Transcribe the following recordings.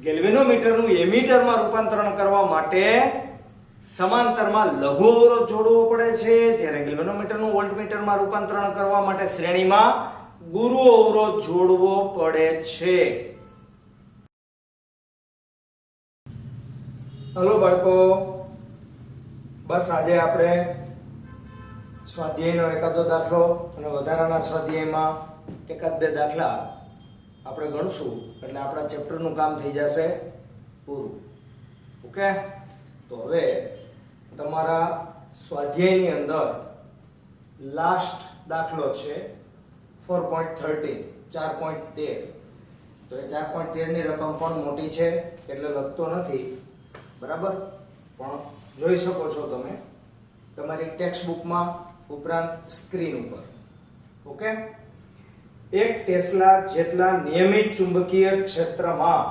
ગેલ્વેનોમીટરનું એમીટરમાં રૂપાંતરણ કરવા માટે સમાંતરમાં લઘુ અવરોધ જોડવો પડે છે, જ્યારે ગેલ્વેનોમીટરનું વોલ્ટમીટરમાં રૂપાંતરણ કરવા માટે શ્રેણીમાં ગુરુ અવરોધ જોડવો પડે છે. હલો બાળકો, બસ આજે આપણે સ્વાધ્યાયનો એકાદો દાખલો અને વધારાના સ્વાધ્યાયમાં એકાદ બે દાખલા આપણે ગણશું એટલે આપણા ચેપ્ટરનું કામ થઈ જશે પૂરું. ઓકે, તો હવે તમારા સ્વાધ્યાયની અંદર લાસ્ટ દાખલો છે 4.13 4.13. તો એ 4.13 ની રકમ પણ મોટી છે એટલે લખતો નથી, બરાબર, પણ જોઈ શકો છો તમે તમારી ટેક્સ્ટ બુકમાં ઉપરાંત સ્ક્રીન ઉપર. ઓકે, 1 ટેસ્લા જેટલા નિયમિત ચુંબકીય ક્ષેત્રમાં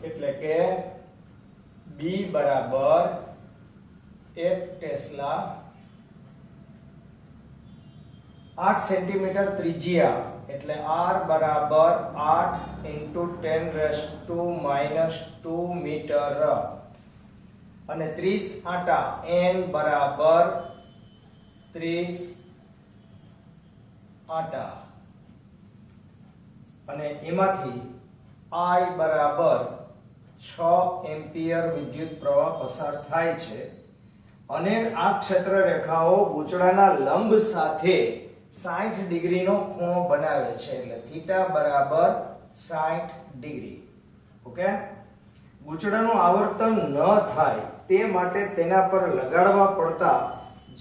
એટલે કે B બરાબર 1 ટેસ્લા 8 સેન્ટીમીટર ત્રિજ્યા એટલે R બરાબર 8 × 10⁻² મીટર અને 30 આટા N બરાબર 30 આટા અને એમાંથી I બરાબર 6 એમ્પિયર વિદ્યુત પ્રવાહ પસાર થાય છે અને આ ક્ષેત્ર રેખાઓ ગૂંચળાના લંબ સાથે 60 ડિગ્રીનો ખૂણો બનાવે છે એટલે થીટા બરાબર 60 ડિગ્રી. ઓકે, ગૂંચળાનું આવર્તન ન થાય તે માટે તેના પર લગાડવા પડતા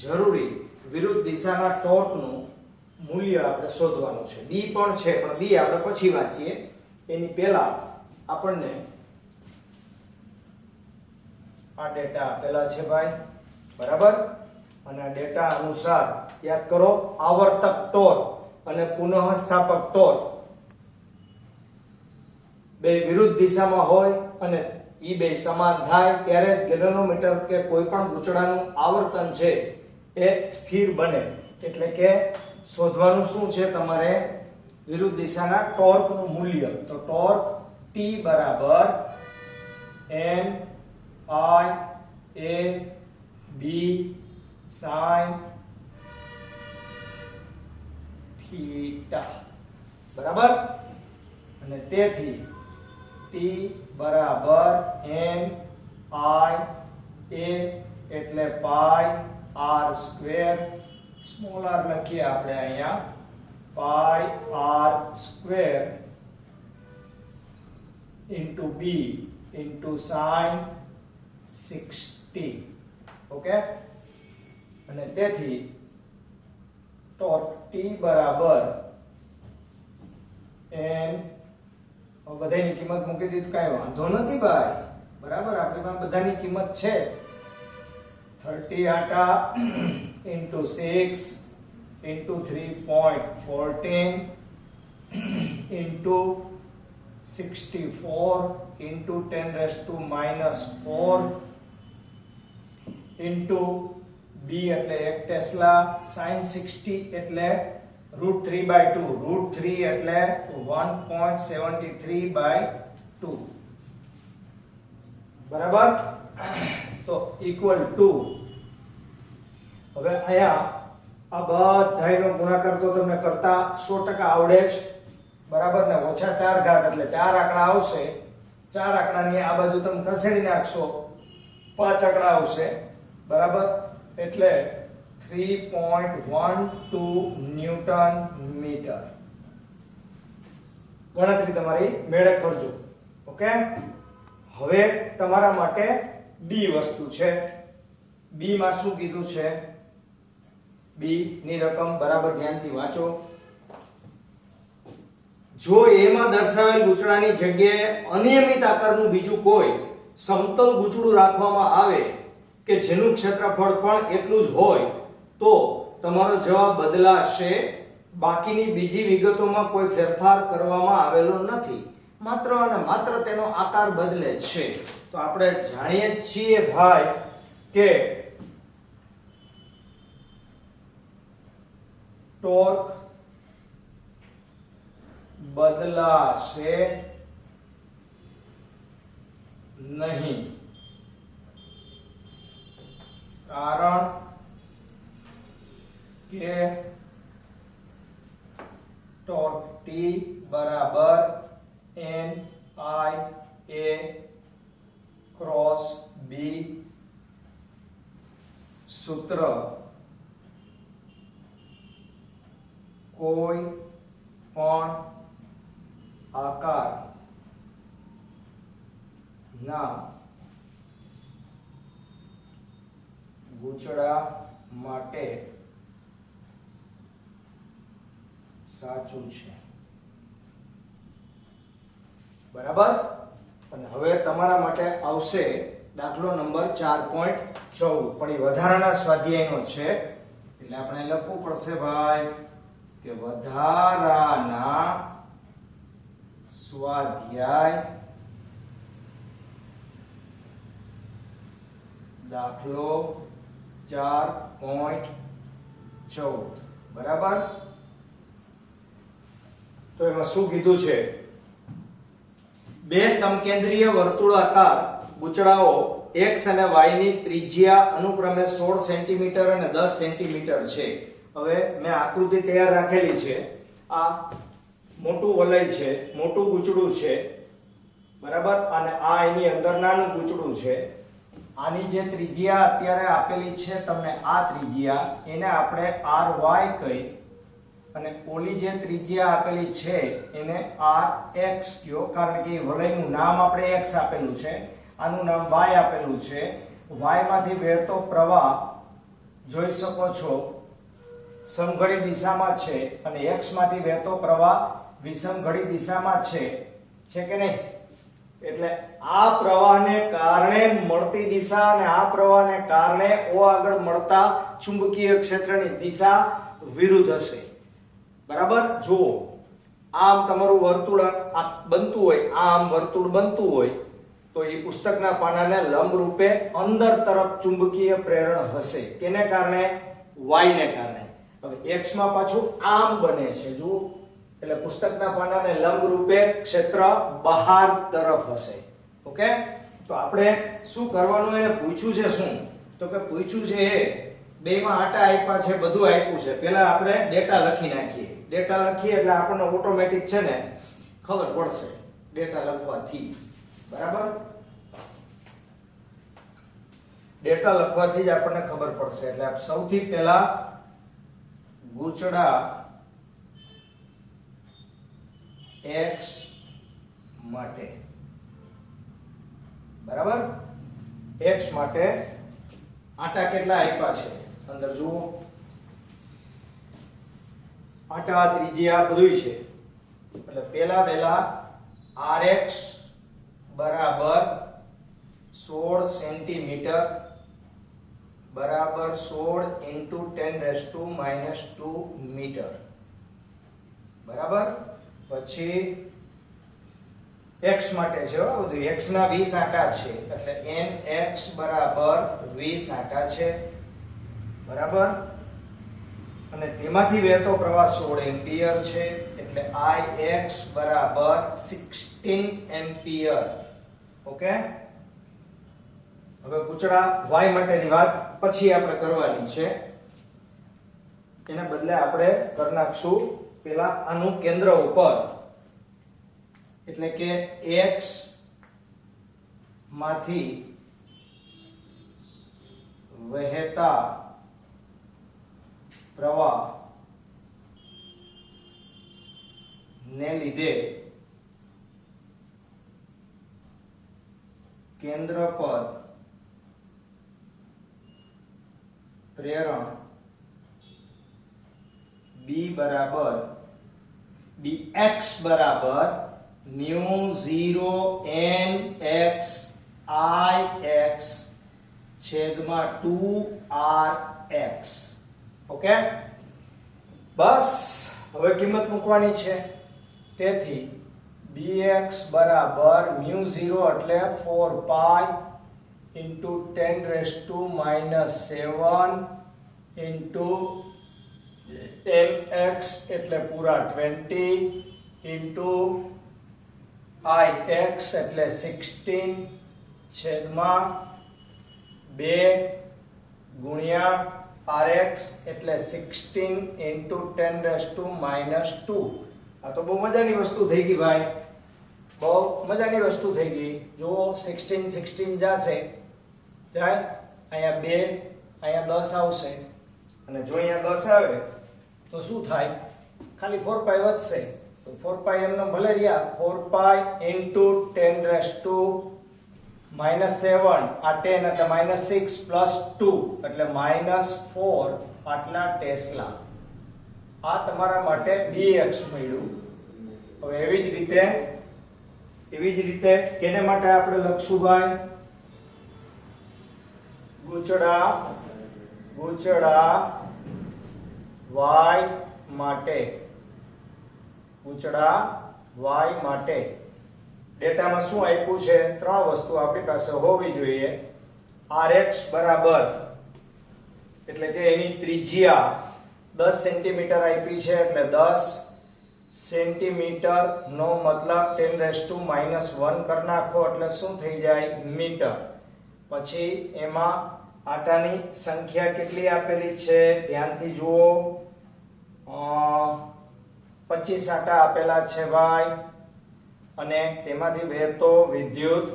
જરૂરી વિરુદ્ધ દિશાના ટોર્કનું મૂલ્ય આપણે શોધવાનું છે. B પણ છે, પણ B આપણે પછી વાંચીએ, એની પહેલા આપણને આ ડેટા આપેલા છે ભાઈ, બરાબર, અને આ ડેટા અનુસાર યાદ કરો આવર્તક ટોર્ક અને પુનઃસ્થાપક ટોર્ક બે વિરુદ્ધ દિશામાં હોય અને ઈ બે સમાન થાય ત્યારે ગેલ્વેનોમીટર કે કોઈ પણ ગૂંચળાનું આવર્તન છે એ સ્થિર બને. એટલે કે શોધવાનું શું છે તમારે? વિરુદ્ધ દિશાના ટોર્કનું મૂલ્ય. તો ટોર્ક T બરાબર N I A B sin theta, બરાબર, અને તેથી T બરાબર N I A એટલે પાઈ r સ્ક્વેર, સ્મોલ r લખીએ આપણે અહીંયા પાઈ r square into b into sin 60. Okay, અને તેથી ટોર્ક T બરાબર N, બધાની કિંમત મૂકી દીધું, કાંઈ વાંધો નથી ભાઈ, બરાબર, આપણી પાસે બધાની કિંમત છે. 30 આટા into 6 into 3.14 into 64 into 10⁻⁴ into B એટલે 1 ટેસ્લા, sin 60 એટલે √3/2, √3 એટલે 1.73/2, બરાબર. તો ઇક્વલ ટુ, હવે અહીંયા આ બધાયનો ગુણાકાર તો તમને કરતા 100% આવડે જ, બરાબર ને, ઓછા 4 ઘાત એટલે 4 આંકડા આવશે. 4 આંકડાની આ બાજુ તમે ખસેડી નાખશો 5 આંકડા આવશે, બરાબર, એટલે 3.12 ન્યૂટન મીટર. ગણતરી તમારી મેળે કરજો. ઓકે, હવે તમારા માટે B વસ્તુ છે. B માં શું કીધું છે? B ની રકમ બરાબર ધ્યાનથી વાંચો. જો A માં દર્શાવેલ ગૂંચળાની જગ્યાએ અનિયમિત આકારનું બીજું કોઈ સમતલ ગૂંચળું રાખવામાં આવે કે જેનું ક્ષેત્રફળ પણ એટલું જ હોય તો તમારો જવાબ બદલાશે. બાકીની બીજી વિગતોમાં કોઈ ફેરફાર કરવામાં આવેલો નથી, માત્ર અને માત્ર તેનો આકાર બદલે છે. તો આપણે જાણીએ છીએ ભાઈ કે ટોર્ક બદલાશે નહીં, કારણ કે ટોર્ક T બરાબર NIA ક્રોસ B સૂત્ર કોઈ પણ આકાર ના ગૂંચળા માટે સાચું છે. બરાબર. અને હવે તમારા માટે આવશે દાખલો નંબર 4.14, પણ એ વધારાના સ્વાધ્યાયનો છે એટલે આપણે લખવું પડશે ભાઈ કે વધારાના સ્વાધ્યાય દાખલો 4.14. બરાબર. તો એમાં શું કીધું છે? બે સમકેન્દ્રીય વર્તુળાકાર ગૂંચળાઓ x અને y ની ત્રિજ્યા અનુક્રમે 16 સેન્ટીમીટર અને 10 સેન્ટીમીટર છે. હવે મેં આકૃતિ તૈયાર રાખેલી છે. આ મોટું વલય છે, મોટું ગૂંચળું છે, બરાબર, અને આ એની અંદર નાનું ગૂંચળું છે. આની જે ત્રિજ્યા અત્યારે આપેલી છે તમને, આ ત્રિજ્યા એને આપણે ry કહી અને ઓલી જે ત્રિજ્યા આપેલી છે એને rx કયો, કારણ કે વલયનું નામ આપણે x આપેલું છે, આનું નામ y આપેલું છે. y માંથી વહેતો પ્રવાહ જોઈ શકો છો સમઘડી દિશામાં છે અને x માંથી વહેતો પ્રવાહ વિષમઘડી દિશામાં છે કે નહીં? એટલે આ પ્રવાહને કારણે મળતી દિશા અને આ પ્રવાહને કારણે O આગળ મળતા ચુંબકીય ક્ષેત્રની દિશા વિરુદ્ધ હશે. બરાબર. જુઓ, આમ તમારું વર્તુળ બનતું હોય, આમ વર્તુળ બનતું હોય તો એ પુસ્તકના પાનાને લંબ રૂપે અંદર તરફ ચુંબકીય પ્રેરણ હશે. કેને કારણે? y ને કારણે. હવે x માં પાછું આમ બને છે, જુઓ, એટલે પુસ્તકના પાનાને લંબ રૂપે ક્ષેત્ર બહાર તરફ હશે. ઓકે. તો આપણે શું કરવાનું એને પૂછ્યું છે શું? તો કે પૂછ્યું છે એ બેમાં આટા આપ્યા છે, બધું આપ્યું છે. પહેલા આપણે ડેટા લખી નાખીએ. ડેટા લખીએ એટલે આપણને ઓટોમેટિક છે ને ખબર પડશે ડેટા લખવાથી. બરાબર. ડેટા લખવાથી જ આપણને ખબર પડશે. એટલે સૌથી પહેલા ગૂંચળા x માટે, બરાબર, x માટે આટા કેટલા આપ્યા છે અંદર જુઓ. આટા ત્રિજ્યા બધું છે. એટલે પહેલા rx બરાબર 16 સેન્ટીમીટર બરાબર 16 into 10⁻² મીટર. બરાબર. પછી x માટે છે બધું, x ના 20 આંટા છે એટલે nx બરાબર 20 આંટા છે. બરાબર. અને તેમાંથી વહેતો પ્રવાહ 16 એમ્પિયર છે એટલે ix બરાબર 16 એમ્પિયર. ઓકે. હવે ગૂંચળા y માટેની વાત પછી આપણે કરવાની છે. એને બદલે આપણે કરી નાખશું પેલા આનું કેન્દ્ર ઉપર, એટલે કે x માંથી વહેતા પ્રવાહ ને લીધે કેન્દ્ર પર પ્રેરણ B બરાબર dx બરાબર μ0 nx ix છેદમાં 2rx. ઓકે. બસ હવે કિંમત મૂકવાની છે. તેથી bx બરાબર μ0 એટલે 4 પાઈ into 10⁻⁷ into nx એટલે પૂરા 20 into ix એટલે 16 છેદમાં 2 ગુણ્યા rx એટલે 16 into 10⁻². આ તો બહુ મજાની વસ્તુ થઈ ગઈ ભાઈ, બહુ મજાની વસ્તુ થઈ ગઈ. જુઓ 16 16 જાશે, જાય અહીંયા 2 અહીંયા 10 આવશે, અને જો અહીંયા 10 આવે તો શું થાય? ખાલી 4π વધશે, તો 4π એમનો ભલે રહ્યા. 4π into 10⁻⁻7 આ 10 એટલે -6 plus 2 એટલે -4 આટલા ટેસ્લા. આ તમારા માટે dx મળ્યું. હવે એવી જ રીતે કેને માટે આપણે લખશું ભાઈ? ગૂંચળા y માટે, ગૂંચળા y માટે ડેટામાં શું આપ્યું છે? 3 વસ્તુ આપણી પાસે હોવી જોઈએ. rx બરાબર એટલે કે એની ત્રિજ્યા 10 સેન્ટીમીટર આપી છે, એટલે 10 સેન્ટીમીટર નો મતલબ 10⁻⁻1 કરી નાખો એટલે શું થઈ જાય? મીટર. પછી એમાં આટાની સંખ્યા કેટલી આપેલી છે? ધ્યાનથી જુઓ. 25 આટા આપેલા છે ભાઈ, અને તેમાંથી વહેતો વિદ્યુત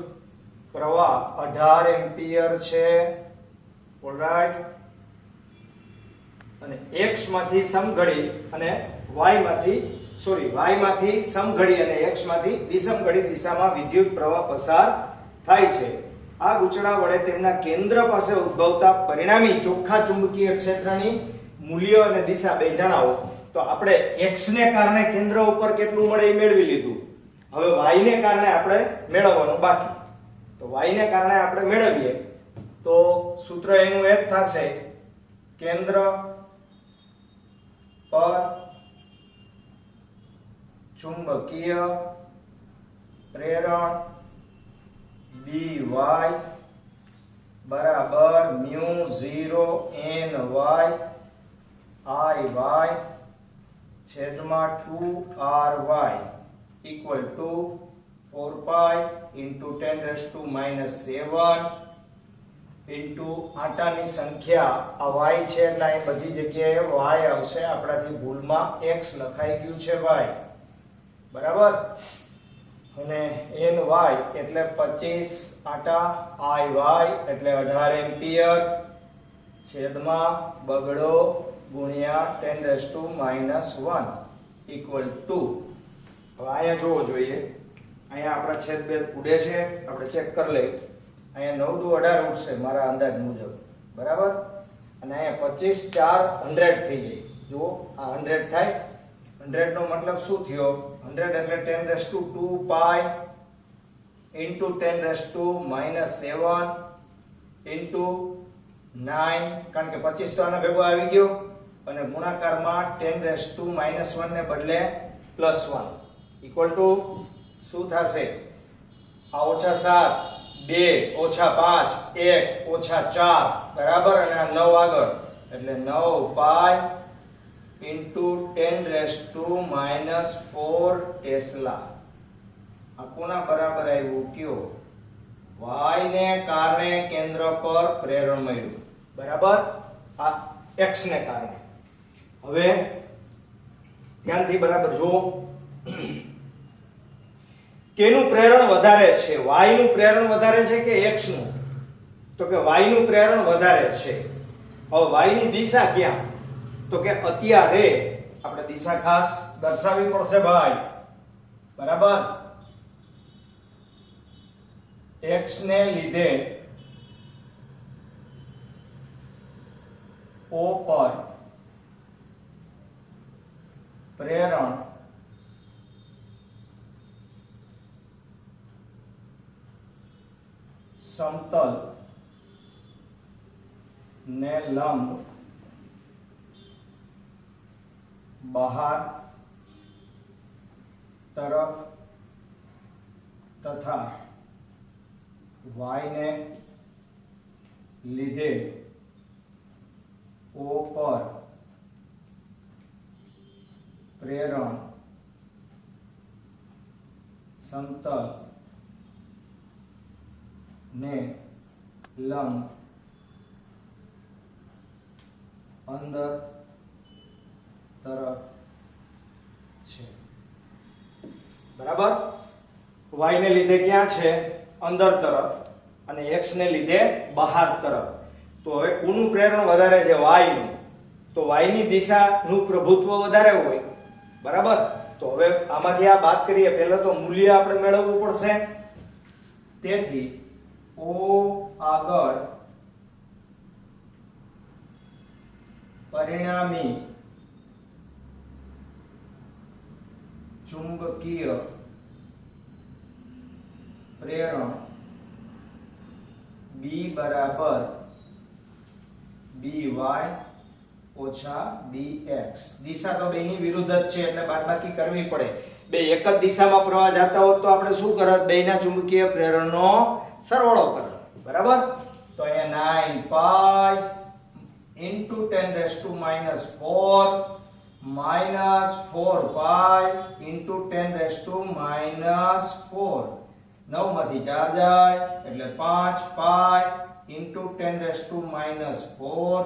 પ્રવાહ 18 એમ્પિયર છે. ઓલરાઈટ. અને x માંથી સમઘડી અને y માંથી સમઘડી અને x માંથી વિષમઘડી દિશામાં વિદ્યુત પ્રવાહ પસાર થાય છે. આ ગૂંચળા વડે તેમના કેન્દ્ર પાસે ઉદ્ભવતા પરિણામી ચોખ્ખા ચુંબકીય ક્ષેત્રની મૂલ્ય અને દિશા બે જણાવો. તો આપણે x ને કારણે કેન્દ્ર ઉપર કેટલું મળે એ મેળવી લીધું. હવે y ને કારણે આપણે મેળવવાનું બાકી. તો y ને કારણે આપણે મેળવીએ તો સૂત્ર એનું એક થશે: કેન્દ્ર પર ચુંબકીય પ્રેરણ By બરાબર μ0 ny Iy છેદમાં 2ry equal to 4π into 10⁻⁷ into આટાની સંખ્યા આ y છે એટલે અહીં બધી જગ્યાએ y આવશે. આપણાથી ભૂલમાં x લખાઈ ગયું છે ભાઈ, બરાબર. અને ny એટલે 25 આટા, Iy એટલે 18 એમ્પિયર છેદમાં બગડો ગુણ્યા 10⁻⁻1 equal to. હવે અહીંયા જોવો જોઈએ, અહીંયા આપણા છેદ બે ઉડે છે, આપણે ચેક કરી લઈએ. અહીંયા 9 દુ 18 ઉડશે મારા અંદાજ મુજબ, બરાબર. અને અહીંયા 25 4 100 થઈ જાય. જુઓ આ 100 થાય. 100 નો મતલબ શું થયો? 100 એટલે 10⁻² into 10⁻⁻7 into 9, કારણ કે 25 તો આના ભેગો આવી ગયો, અને ગુણાકારમાં 10⁻⁻1 ને બદલે +1 equal to શું થશે? આ -7 2 -5 1 -4 બરાબર, અને આ 9 આગળ એટલે 9π into 10⁻⁻4 ટેસ્લા. આ કોના બરાબર આવ્યું કયો? y ને કારણે કેન્દ્ર પર પ્રેરણ મળ્યું, બરાબર. આ x ને કારણે. હવે ધ્યાનથી બરાબર જો, કેનું પ્રેરણ વધારે છે? y નું પ્રેરણ વધારે છે કે x નું? તો કે y નું પ્રેરણ વધારે છે. હવે y ની દિશા ક્યાં? તો કે અત્યારે આપણે દિશા ખાસ દર્શાવવી પડશે ભાઈ, બરાબર. x ને લીધે O પર પ્રેરણ સમતલ ને લંબ બહાર તરફ તથા y ને લીધે O પર પ્રેરણ સમતલ ને લંબ અંદર તરફ છે, બરાબર. y ને લીધે ક્યાં છે? અંદર તરફ, અને x ને લીધે બહાર તરફ. તો હવે કોનું પ્રેરણ વધારે છે? y નું. તો y ની દિશાનું પ્રભુત્વ વધારે હોય, બરાબર. તો હવે આમાંથી આ બાદ કરીએ, પહેલા તો મૂલ્ય આપણે મેળવવું પડશે. તેથી o આગળ પરિણામી ચુંબકીય પ્રેરણ B બરાબર by ઓછા bx. દિશા તો બેની વિરુદ્ધ જ છે એટલે બાદબાકી કરવી પડે. બે એક જ દિશામાં પ્રવાહ જતા હોત તો આપણે શું કરત? બેના ચુંબકીય પ્રેરણનો સરવાળો કરત, બરાબર. તો અહીંયા 9 પાઈ into 10⁻⁴ minus 4 pi into 10⁻⁴. 9 માંથી 4 જાય એટલે 5 પાઈ into 10⁻⁴.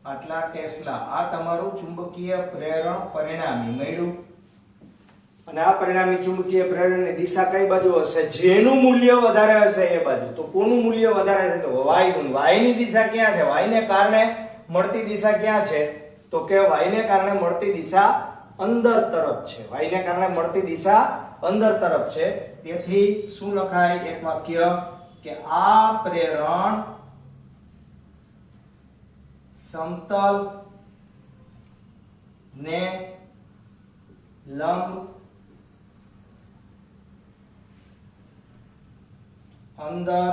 આટલા ટેસ્લા. આ તમારું ચુંબકીય પ્રેરણ પરિણામી મળ્યું. અને આ પરિણામી ચુંબકીય પ્રેરણની દિશા કઈ બાજુ હશે? જેનું મૂલ્ય વધારે હશે એ બાજુ. તો કોનું મૂલ્ય વધારે છે? તો y નું. y ની દિશા ક્યાં છે? y ને કારણે મળતી દિશા ક્યાં છે? તો કે y ને કારણે મળતી દિશા અંદર તરફ છે. y ને કારણે મળતી દિશા અંદર તરફ છે. તેથી શું લખાય એક વાક્ય કે આ પ્રેરણ સમતલ ને લંબ અંદર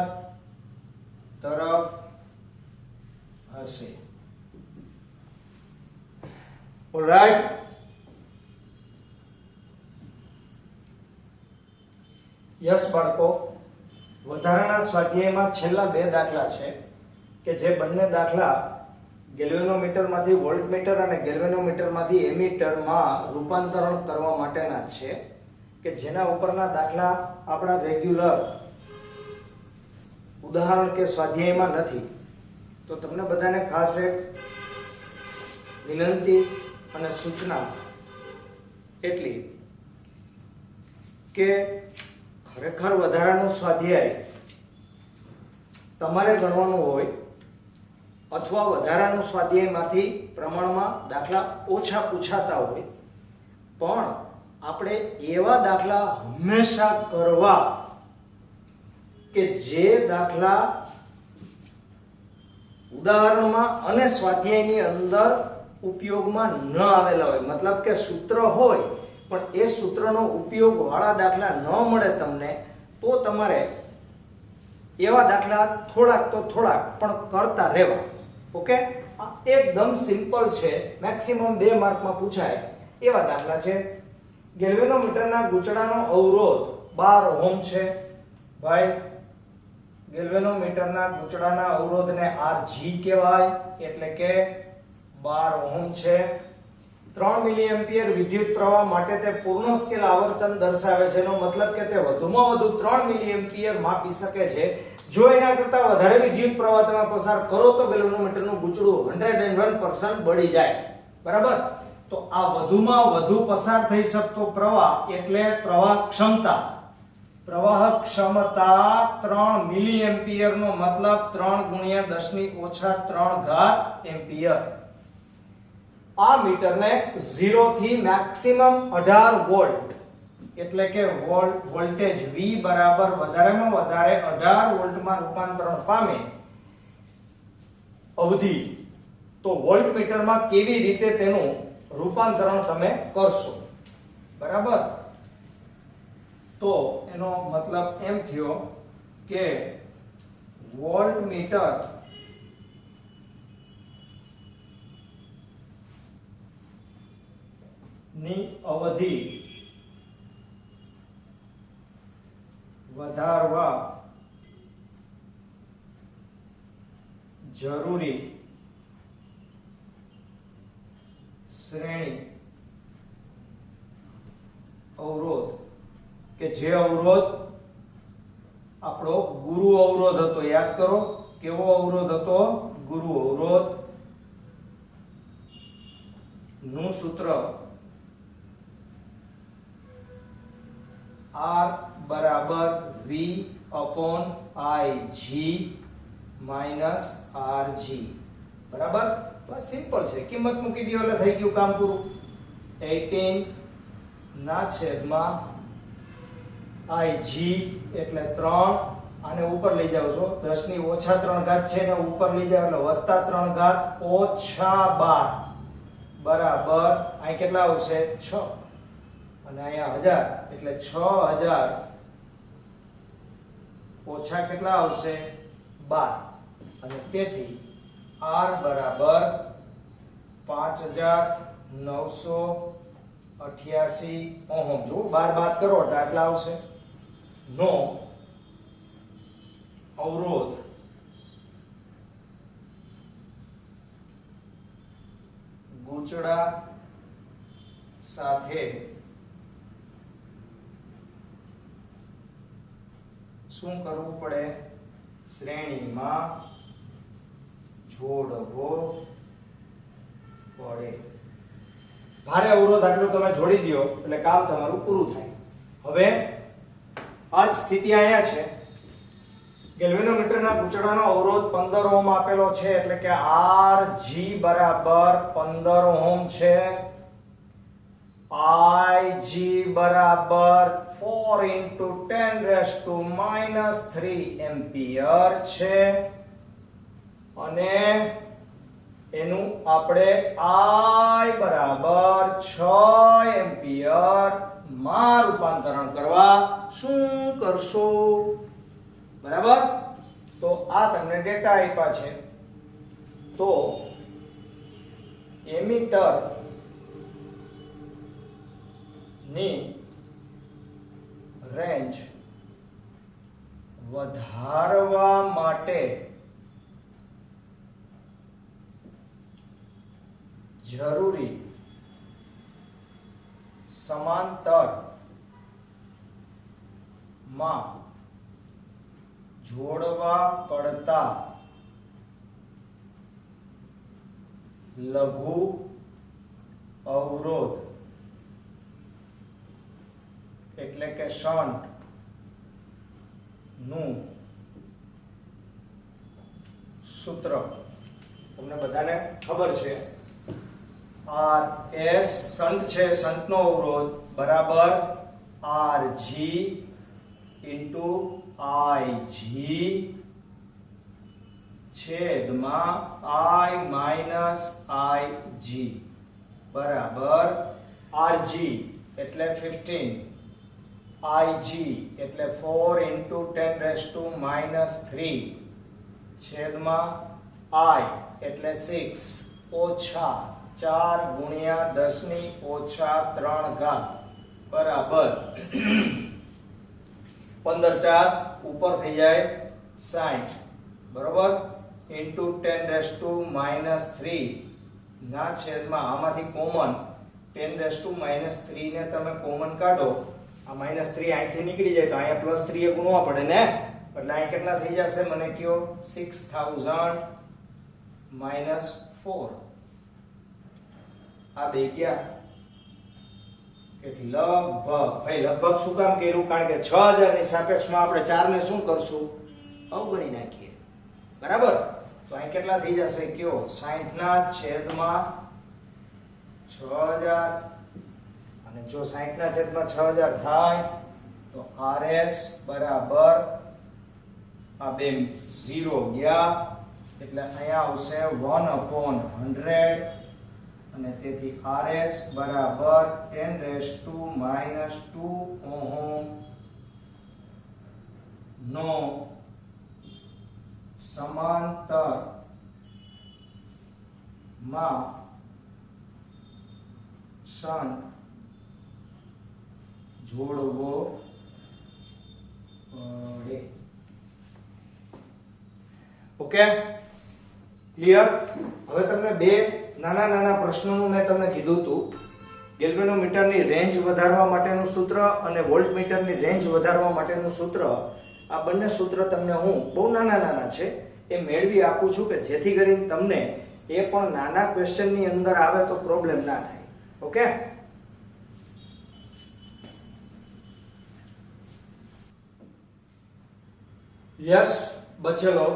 તરફ હશે. ઓલરાઈટ. યસ બાળકો, વધારાના સ્વાધ્યાયમાં છેલ્લા 2 દાખલા છે કે જે બંને દાખલા ગેલ્વેનોમીટરમાંથી વોલ્ટમીટર અને ગેલ્વેનોમીટરમાંથી એમીટરમાં રૂપાંતરણ કરવા માટેના છે કે જેના ઉપરના દાખલા આપણા રેગ્યુલર ઉદાહરણ કે સ્વાધ્યાયમાં નથી. તો તમને બધાને ખાસ એક વિનંતી અને સૂચના એટલી કે ખરેખર વધારાનું સ્વાધ્યાય તમારે ગણવાનું હોય અથવા વધારાનું સ્વાધ્યાયમાંથી પ્રમાણમાં દાખલા ઓછા પૂછાતા હોય, પણ આપણે એવા દાખલા હંમેશા કરવા કે જે દાખલા ઉદાહરણમાં અને સ્વાધ્યાયની અંદર ઉપયોગમાં ન આવેલા હોય. મતલબ કે સૂત્ર હોય પણ એ સૂત્રનો ઉપયોગ વાળા દાખલા ન મળે તમને, તો તમારે એવા દાખલા થોડાક પણ કરતા રહેવા. ઓકે, એકદમ સિમ્પલ છે, મેક્સિમમ 2 માર્કમાં પૂછાય એવા દાખલા છે. ગેલ્વેનોમીટરના ગૂંચળાનો અવરોધ 12 ઓહમ છે. ભાઈ, ગેલ્વેનોમીટરના ગૂંચળાના અવરોધને Rg કહેવાય, એટલે કે 12 ઓહમ છે. 3 મિલિએમ્પિયર વિદ્યુત પ્રવાહ માટે તે પૂર્ણ સ્કેલ આવર્તન દર્શાવે છે. એનો મતલબ કે તે વધુમાં વધુ 3 મિલિએમ્પિયર માપી શકે છે. જો એના કરતા વધારે વિદ્યુત પ્રવાહ તમે પસાર કરો તો ગેલ્વેનોમીટરનું ગૂંચળું 101% બળી જાય, બરાબર. તો આ વધુમાં વધુ પસાર થઈ શકતો પ્રવાહ એટલે પ્રવાહ ક્ષમતા. પ્રવાહ ક્ષમતા 3 મિલિએમ્પિયર નો મતલબ 3 × 10⁻³ એમ્પિયર. આ મીટરને 0 થી મેક્સિમમ 18 વોલ્ટ એટલે કે વોલ્ટેજ V બરાબર વધારેમાં વધારે 18 વોલ્ટમાં રૂપાંતરણ પામે અવધિ. તો વોલ્ટમીટરમાં કેવી રીતે તેનું રૂપાંતરણ તમે કરશો, બરાબર. તો એનો મતલબ એમ થયો કે વોલ્ટમીટર ની અવધિ વધારવા જરૂરી શ્રેણી અવરોધ કે જે અવરોધ આપણો ગુરુ અવરોધ હતો. યાદ કરો કેવો અવરોધ હતો? ગુરુ અવરોધ નું સૂત્ર R બરાબર V upon IG minus RG. બરાબર? બસ સિમ્પલ છે. કિંમત મૂકી દો એટલે થઈ ગયું કામ પૂરું. 18 ના છેદમાં IG એટલે 3. આને ઉપર લઈ જાવ છો. 10 ની ઓછા 3 ઘાત છે ને ઉપર લઈ જાવ એટલે વત્તા 3 ઘાત ઓછા 12 બરાબર અહીં કેટલા આવશે? 6. અને અહીંયા 1000 એટલે 6000 ઓછા કેટલા આવશે? 12. અને તેથી R બરાબર 5988 ઓહમ. જો 12 બાદ કરો એટલે આટલા આવશે. નો અવરોધ ગૂંચળા સાથે શું કરવું પડે? શ્રેણીમાં જોડવો પડે. ભારે અવરોધ આટલો તમે જોડી દો એટલે કામ તમારું પૂરું થાય. હવે આ જ સ્થિતિ અહીંયા છે. ગેલ્વેનોમીટરના ગૂંચળાનો અવરોધ 15 ઓહમ આપેલો છે એટલે કે Rg બરાબર 15 ઓહમ છે. Ig બરાબર 4 into 10 raised to minus 3 ampere છે. અને એનું આપણે I બરાબર 6 એમ્પિયર માં રૂપાંતરણ કરવા શું કરશો? બરાબર? તો આ તમને ડેટા આપ્યા છે. તો એમીટર ની રેન્જ વધારવા માટે જરૂરી સમાંતર માં જોડવા પડતા લઘુ અવરોધ એટલે કે શન્ટ નું સૂત્ર તમને બધાને ખબર છે. RS શન્ટ છે, શન્ટનો અવરોધ બરાબર RG into IG છેદમાં I minus IG બરાબર RG એટલે 15, IG એટલે 4 into 10 raised to minus 3 છેદમાં I એટલે 6 ઓછા 4 ગુણ્યા 10 ની ઓછા 3 ઘાત બરાબર 15 4 ઉપર થઈ જાય 60 બરોબર into 10 raised to minus 3 ના છેદમાં આમાંથી કોમન 10 raised to minus 3 ને તમે કોમન કાઢો. આ minus 3 અહીંથી નીકળી જાય તો અહીંયા plus 3 એ ગુણવા પડે ને, એટલે અહીં કેટલા થઈ જશે મને કયો? 6000 minus 4. આ બે ગયા. તેથી લગભગ ભાઈ લગભગ શું કામ કર્યું? કારણ કે 6000 ની સાપેક્ષમાં આપણે 4 ને શું કરશું? અવગણી નાખીએ. બરાબર? તો અહીં કેટલા થઈ જશે કયો? 60 ના છેદમાં 6000. અને જો 60 ના છેદમાં 6000 થાય તો RS બરાબર આ બે 0 ગયા એટલે અહીંયા આવશે 1/100 અને તેથી RS બરાબર 10 raised to minus 2 ઓહમ નો સમાંતર માં શન્ટ જોડવો પડે. Okay clear? હવે તમને બે નાના નાના પ્રશ્નોનું મેં તમને કીધું હતું. ગેલ્વેનોમીટરની રેન્જ વધારવા માટેનું સૂત્ર અને વોલ્ટમીટરની રેન્જ વધારવા માટેનું સૂત્ર. આ બંને સૂત્ર તમને હું બહુ નાના નાના છે એ મેળવી આપું છું કે જેથી કરીને તમને એ પણ નાના ક્વેશ્ચનની અંદર આવે તો પ્રોબ્લેમ ના થાય. ઓકે, યસ બચેલો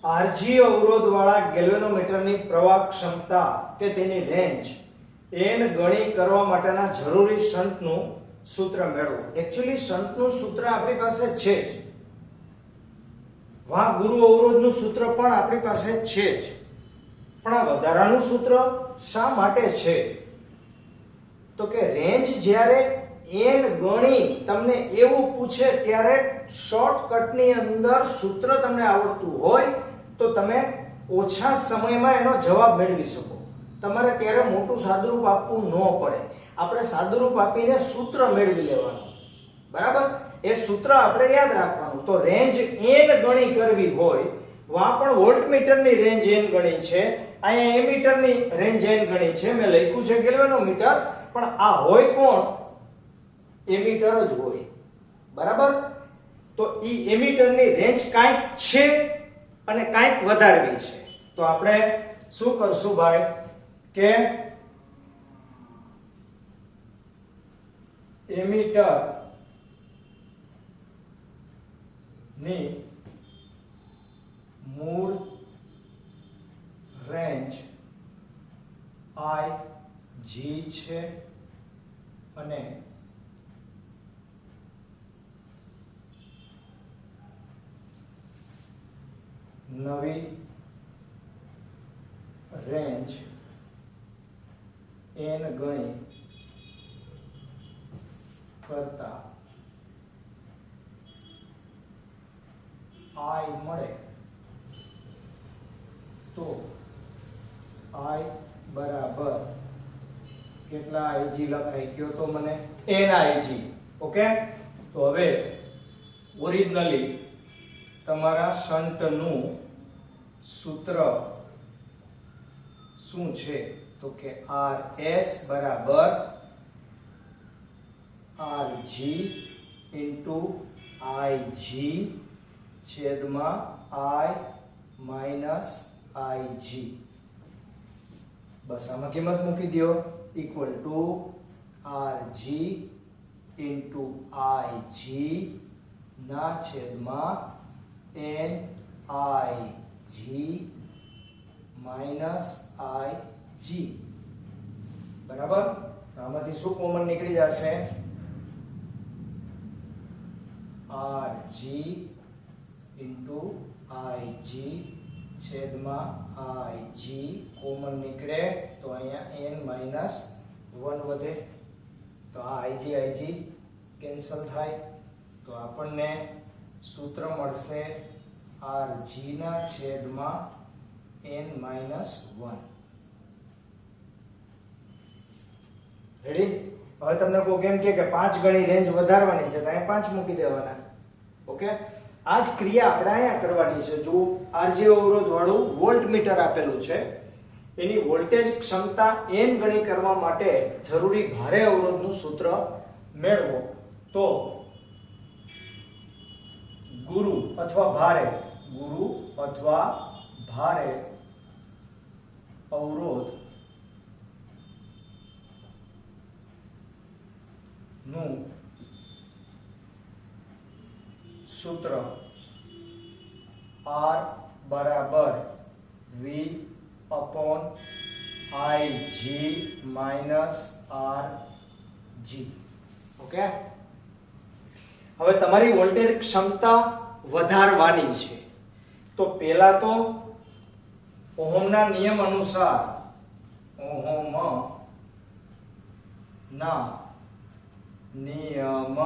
આરજી અવરોધ વાળા ગેલ્વેનોમીટરની પ્રવાહ ક્ષમતા કે તેની રેન્જ n ગણી કરવા માટેના જરૂરી શન્ટનું સૂત્ર મેળવો. એક્ચ્યુઅલી શન્ટનું સૂત્ર આપણી પાસે છે જ, વાહ ગુરુ અવરોધનું સૂત્ર પણ આપણી પાસે છે જ, પણ આ વધારાનું સૂત્ર શા માટે છે? તો કે રેન્જ જ્યારે n ગણી તમને એવું પૂછે ત્યારે શોર્ટકટની અંદર સૂત્ર તમને આવડતું હોય તો તમે ઓછા સમયમાં એનો જવાબ મેળવી શકો. તમારે ત્યારે મોટું સાદુરૂપ આપવું ન પડે, આપણે સાદુરૂપ આપીને સૂત્ર મેળવી લેવાનું. બરાબર, એ સૂત્ર આપણે યાદ રાખવાનું. તો રેન્જ n ગણી કરવી હોય, વાં પણ વોલ્ટમીટરની રેન્જ n ગણી છે, અહીંયા એમીટરની રેન્જ n ગણી છે, મેં લખ્યું છે ગેલ્વેનોમીટર, પણ આ હોય કોણ? એમીટર જ હોય. બરાબર, તો ઈ એમીટરની રેન્જ કાંઈક છે અને કાંઈક વધારવી છે. તો આપણે શું કરશું ભાઈ કે એમીટર ની મૂળ રેન્જ IG છે અને નવી રેન્જ n ગણી કરતા I મળે તો I બરાબર કેટલા IG લખાઈ ગયો તો મને NIG. ઓકે, તો હવે ઓરિજિનલી તમારા શન્ટનું સૂત્ર શું છે? તો કે RS બરાબર RG into IG છેદમાં I minus IG. બસ આમાં કિંમત મૂકી દો, equal to RG into IG ના છેદમાં NIG minus IG. બરાબર, આમાંથી શું કોમન નીકળી જશે? RG into IG છેદમાં IG કોમન નીકળે તો અહીંયા n minus 1 વધે, તો આ IG કેન્સલ થાય, તો આપણને સૂત્ર મળશે RG ના છેદમાં n minus 1. રેડી? હવે તમને કોઈ કેમ કે 5 ગણી રેન્જ વધારવાની છે તો અહીંયા 5 મૂકી દેવાના. ઓકે, આ જ ક્રિયા આપણે અહીંયા કરવાની છે. જો RG અવરોધ વાળું વોલ્ટમીટર આપેલું છે, એની વોલ્ટેજ ક્ષમતા n ગણી કરવા માટે જરૂરી ભારે અવરોધનું સૂત્ર મેળવો. તો ગુરુ અથવા ભારે અવરોધ નું સૂત્ર R બરાબર V upon IG minus RG. Okay, હવે તમારી વોલ્ટેજ ક્ષમતા વધારવાની છે તો પહેલા તો ઓહમના નિયમ અનુસાર નિયમ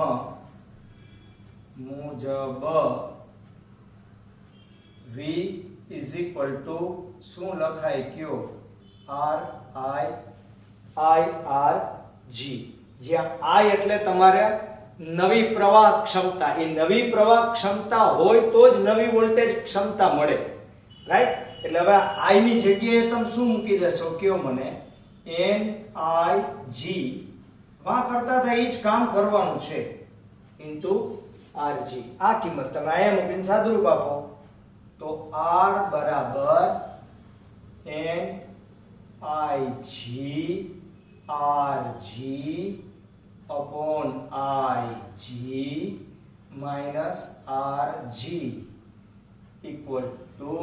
મુજબ V is equal to શું લખાય કયો? RIG. જ્યાં I એટલે તમારે નવી પ્રવાહ ક્ષમતા, એ નવી પ્રવાહ ક્ષમતા હોય તો જ નવી વોલ્ટેજ ક્ષમતા મળે. રાઈટ? એટલે હવે I ની જગ્યાએ તમે શું મૂકી દેશો કયો મને? NIG. વાહ કરતા હતા એ જ કામ કરવાનું છે, ઇન્ટુ rg આ કિંમત તમે અહીંયા મૂકીને સાદુરૂપ આપો તો r બરાબર n ig rg upon ig minus rg equal to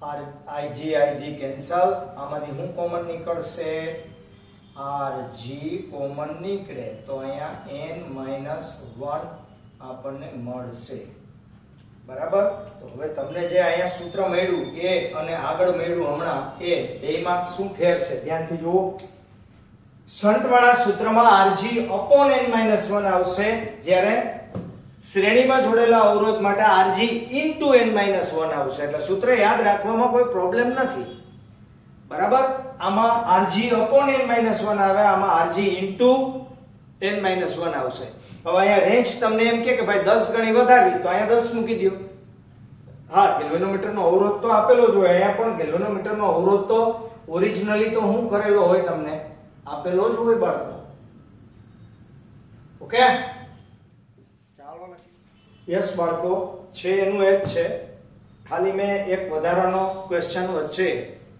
ig cancel આમાંથી હું કોમન નીકળશે rg કોમન નીકળે તો અહીંયા n - 1 આપણને મળશે બરાબર તો હવે તમને જે અહીંયા સૂત્ર મળ્યું એ અને આગળ મળ્યું હમણાં એ બેમાં શું ફેર છે ધ્યાનથી જુઓ શન્ટ વાળા સૂત્રમાં rg upon n - 1 આવશે જ્યારે શ્રેણીમાં જોડેલા અવરોધ માટે rg into n - 1 આવશે એટલે સૂત્ર યાદ રાખવામાં કોઈ પ્રોબ્લેમ નથી બરાબર આમાં rg upon n - 1 આવે આમાં rg into n - 1 આવશે હવે અહીંયા રેન્જ તમને એમ કે ભાઈ 10 ગણી વધારવી તો અહીંયા 10 મૂકી દો હા ગેલ્વેનોમીટર નો અવરોધ તો આપેલો જ હોય અહીંયા પણ ગેલ્વેનોમીટર નો અવરોધ તો ઓરિજિનલી તો હું કરેલો હોય તમને આપેલો જ હોય બાળકો ઓકે ચાલો યસ બાળકો છે એનું એક છે ખાલી મેં એક વધારાનો ક્વેશ્ચન વચ્ચે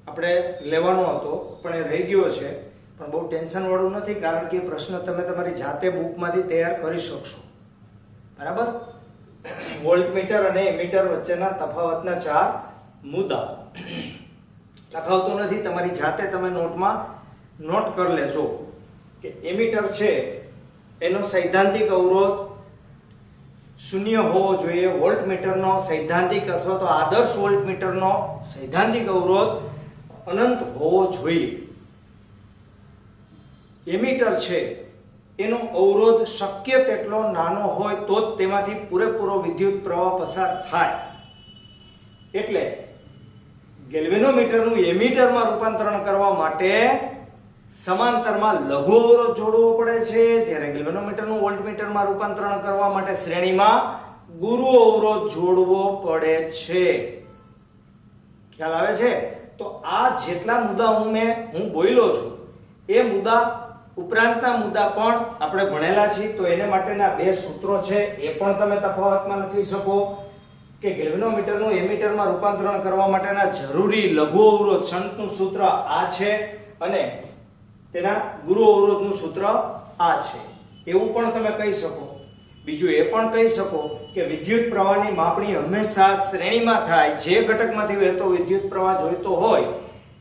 આપણે લેવાનો હતો પણ એ રહી ગયો છે પણ બહુ ટેન્શન વાળું નથી કારણ કે પ્રશ્ન તમે તમારી જાતે બુકમાંથી તૈયાર કરી શકશો બરાબર વોલ્ટમીટર અને એમીટર વચ્ચેના તફાવતના 4 મુદ્દા લખાવતો નથી તમારી જાતે તમે નોટમાં નોટ કરી લેજો કે એમીટર છે એનો સૈદ્ધાંતિક અવરોધ 0 હોવો જોઈએ વોલ્ટમીટરનો સૈદ્ધાંતિક અથવા તો આદર્શ વોલ્ટમીટરનો સૈદ્ધાંતિક અવરોધ અનંત હોવો જોઈએ એમીટર છે એનો અવરોધ શક્ય તેટલો નાનો હોય તો જ તેમાંથી પૂરેપૂરો વિદ્યુત પ્રવાહ પસાર થાય એટલે ગેલ્વેનોમીટરનું એમીટરમાં રૂપાંતરણ કરવા માટે સમાંતરમાં લઘુ અવરોધ જોડવો પડે છે જ્યારે ગેલ્વેનોમીટરનું વોલ્ટમીટરમાં રૂપાંતરણ કરવા માટે શ્રેણીમાં ગુરુ અવરોધ જોડવો પડે છે ખ્યાલ આવે છે તો આ જેટલા મુદ્દા હું બોલ્યો છું એ મુદ્દા ઉપરાંતના મુદ્દા પણ આપણે ભણેલા છીએ તો એને માટેના બે સૂત્રો છે એ પણ તમે તફાવતમાં લખી શકો કે ગેલ્વેનોમીટરનું એમીટરમાં રૂપાંતરણ કરવા માટેના જરૂરી લઘુ અવરોધ શન્ટનું સૂત્ર આ છે અને તેના ગુરુ અવરોધનું સૂત્ર આ છે એવું પણ તમે કહી શકો બીજું એ પણ કહી શકો કે વિદ્યુત પ્રવાહની માપણી હંમેશા શ્રેણીમાં થાય જે ઘટકમાંથી વહેતો વિદ્યુત પ્રવાહ જોઈતો હોય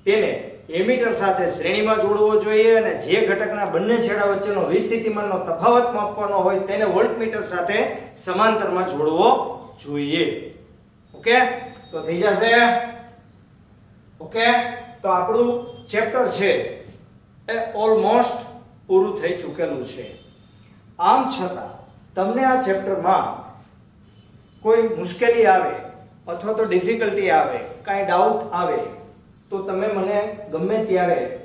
તેને એમીટર સાથે શ્રેણીમાં જોડવો જોઈએ અને જે ઘટકના બંને છેડા વચ્ચેનો વિસ્થિતિમાનનો તફાવત માપવાનો હોય તેને વોલ્ટમીટર સાથે સમાંતરમાં જોડવો જોઈએ ઓકે તો થઈ જશે ઓકે તો આપણું ચેપ્ટર છે એ ઓલમોસ્ટ પૂરું થઈ ચૂકેલું છે આમ છતાં તમને આ ચેપ્ટરમાં કોઈ મુશ્કેલી આવે અથવા તો ડિફિકલ્ટી આવે કાંઈ ડાઉટ આવે તો તમે મને ગમે ત્યારે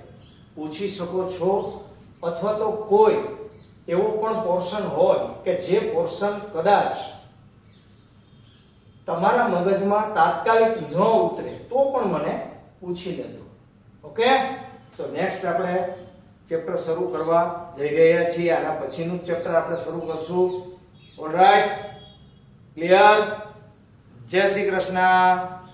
પૂછી શકો છો અથવા તો કોઈ એવો પણ પોર્શન હોય કે જે પોર્શન કદાચ તમારા મગજમાં તાત્કાલિક ન ઉતરે તો પણ મને પૂછી લેજો ઓકે તો નેક્સ્ટ આપણે ચેપ્ટર શરૂ કરવા જઈ રહ્યા છીએ આના પછીનું ચેપ્ટર આપણે શરૂ કરશું ઓલરાઈટ ક્લિયર જય શ્રી કૃષ્ણ